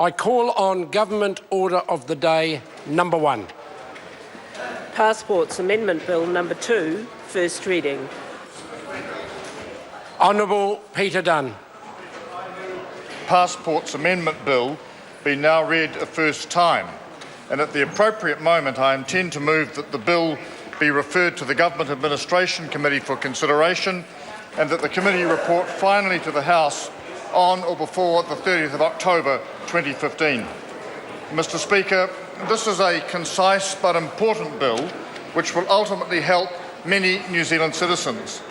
I call on Government Order of the Day number 1. Passports Amendment Bill number 2, first reading. Honourable Peter Dunn. Passports Amendment Bill be now read a first time, and at the appropriate moment I intend to move that the bill be referred to the Government Administration Committee for consideration and that the committee report finally to the House on or before the 30th of October 2015. Mr Speaker, this is a concise but important bill which will ultimately help many New Zealand citizens.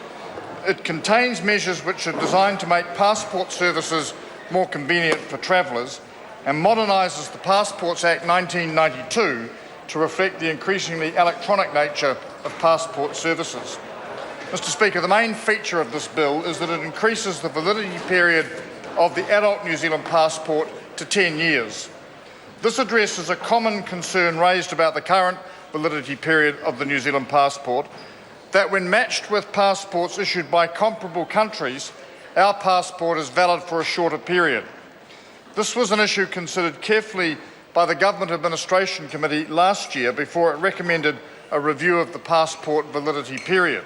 It contains measures which are designed to make passport services more convenient for travellers and modernises the Passports Act 1992 to reflect the increasingly electronic nature of passport services. Mr Speaker, the main feature of this bill is that it increases the validity period of the adult New Zealand passport to 10 years. This addresses a common concern raised about the current validity period of the New Zealand passport, that when matched with passports issued by comparable countries, our passport is valid for a shorter period. This was an issue considered carefully by the Government Administration Committee last year before it recommended a review of the passport validity period.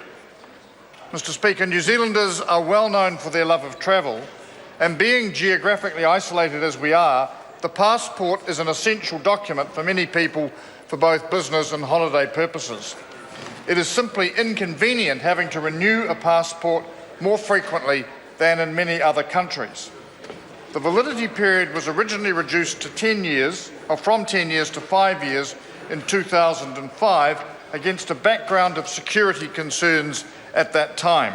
Mr Speaker, New Zealanders are well known for their love of travel, and being geographically isolated as we are, the passport is an essential document for many people for both business and holiday purposes. It is simply inconvenient having to renew a passport more frequently than in many other countries. The validity period was originally reduced to 10 years, or from 10 years to 5 years in 2005, against a background of security concerns at that time.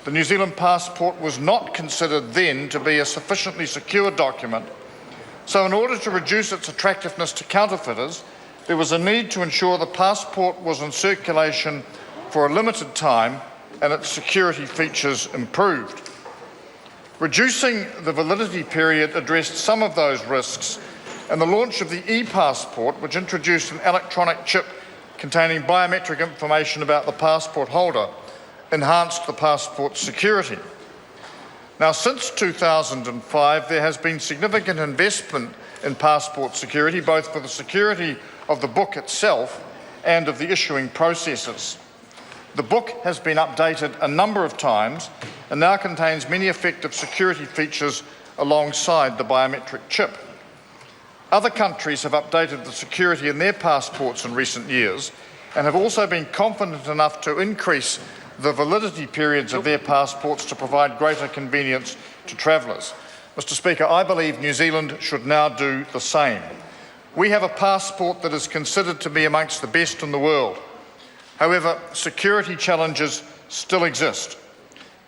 The New Zealand passport was not considered then to be a sufficiently secure document, so in order to reduce its attractiveness to counterfeiters, there was a need to ensure the passport was in circulation for a limited time and its security features improved. Reducing the validity period addressed some of those risks, and the launch of the e-passport, which introduced an electronic chip containing biometric information about the passport holder, enhanced the passport's security. Now, since 2005, there has been significant investment in passport security, both for the security of the book itself and of the issuing processes. The book has been updated a number of times and now contains many effective security features alongside the biometric chip. Other countries have updated the security in their passports in recent years and have also been confident enough to increase the validity periods of their passports to provide greater convenience to travellers. Mr Speaker, I believe New Zealand should now do the same. We have a passport that is considered to be amongst the best in the world. However, security challenges still exist.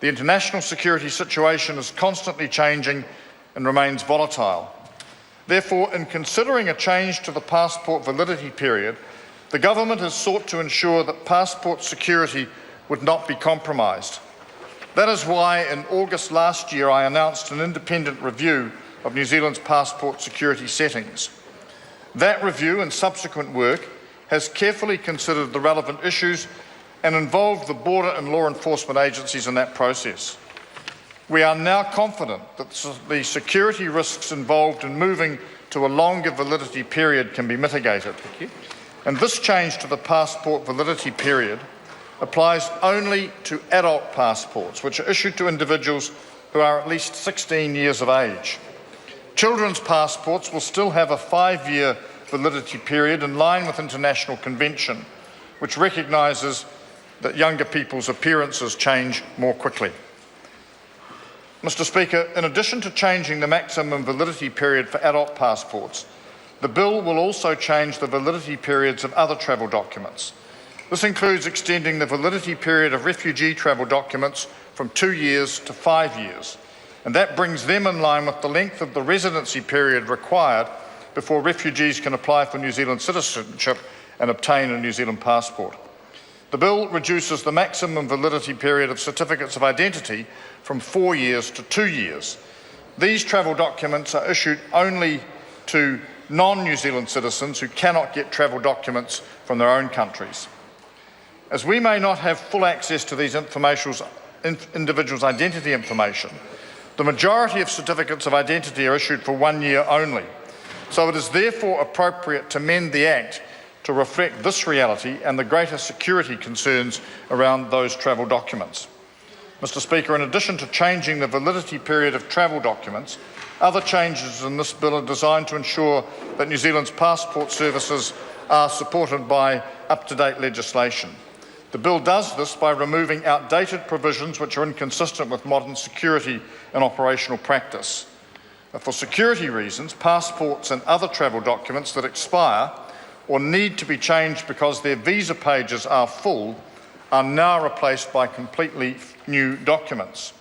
The international security situation is constantly changing and remains volatile. Therefore, in considering a change to the passport validity period, the government has sought to ensure that passport security would not be compromised. That is why in August last year I announced an independent review of New Zealand's passport security settings. That review and subsequent work has carefully considered the relevant issues and involved the border and law enforcement agencies in that process. We are now confident that the security risks involved in moving to a longer validity period can be mitigated. And this change to the passport validity period applies only to adult passports, which are issued to individuals who are at least 16 years of age. Children's passports will still have a 5-year validity period in line with international convention, which recognises that younger people's appearances change more quickly. Mr Speaker, in addition to changing the maximum validity period for adult passports, the bill will also change the validity periods of other travel documents. This includes extending the validity period of refugee travel documents from 2 years to 5 years, and that brings them in line with the length of the residency period required before refugees can apply for New Zealand citizenship and obtain a New Zealand passport. The bill reduces the maximum validity period of certificates of identity from 4 years to 2 years. These travel documents are issued only to non-New Zealand citizens who cannot get travel documents from their own countries. As we may not have full access to these individuals' identity information, The majority of certificates of identity are issued for 1 year only, so it is therefore appropriate to amend the Act to reflect this reality and the greater security concerns around those travel documents. Mr. Speaker, in addition to changing the validity period of travel documents, other changes in this bill are designed to ensure that New Zealand's passport services are supported by up-to-date legislation. The bill does this by removing outdated provisions which are inconsistent with modern security and operational practice. For security reasons, passports and other travel documents that expire or need to be changed because their visa pages are full are now replaced by completely new documents.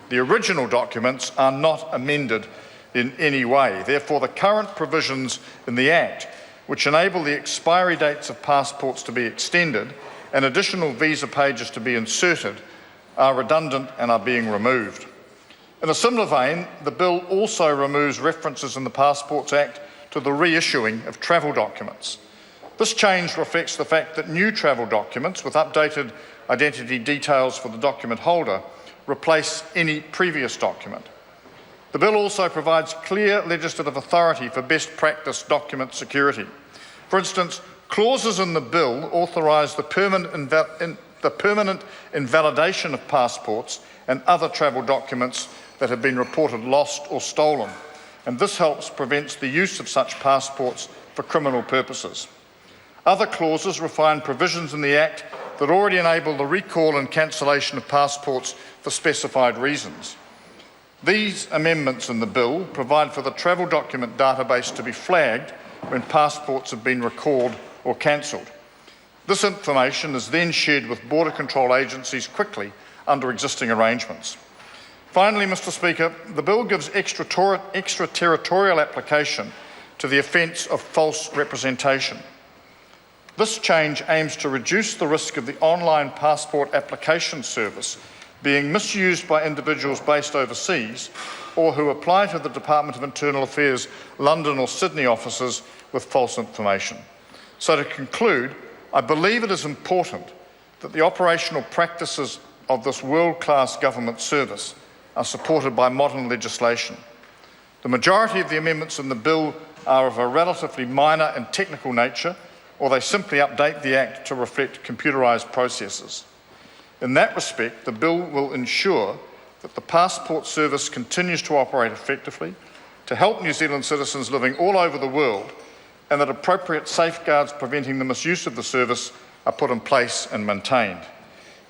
The original documents are not amended in any way. Therefore, the current provisions in the Act, which enable the expiry dates of passports to be extended and additional visa pages to be inserted, are redundant and are being removed. In a similar vein, the bill also removes references in the Passports Act to the reissuing of travel documents. This change reflects the fact that new travel documents with updated identity details for the document holder replace any previous document. The bill also provides clear legislative authority for best practice document security. For instance, clauses in the bill authorise the permanent invalidation of passports and other travel documents that have been reported lost or stolen, and this helps prevent the use of such passports for criminal purposes. Other clauses refine provisions in the Act that already enable the recall and cancellation of passports for specified reasons. These amendments in the bill provide for the travel document database to be flagged when passports have been recalled or cancelled. This information is then shared with border control agencies quickly under existing arrangements. Finally, Mr. Speaker, the bill gives extraterritorial application to the offence of false representation. This change aims to reduce the risk of the online passport application service being misused by individuals based overseas or who apply to the Department of Internal Affairs London or Sydney offices with false information. So to conclude, I believe it is important that the operational practices of this world-class government service are supported by modern legislation. The majority of the amendments in the bill are of a relatively minor and technical nature, or they simply update the Act to reflect computerised processes. In that respect, the bill will ensure that the passport service continues to operate effectively to help New Zealand citizens living all over the world, and that appropriate safeguards preventing the misuse of the service are put in place and maintained.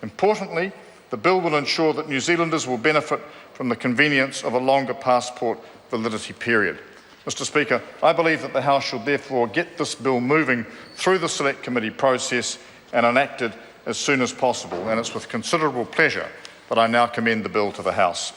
Importantly, the bill will ensure that New Zealanders will benefit from the convenience of a longer passport validity period. Mr. Speaker, I believe that the House should therefore get this bill moving through the Select Committee process and enacted as soon as possible, and it's with considerable pleasure that I now commend the bill to the House.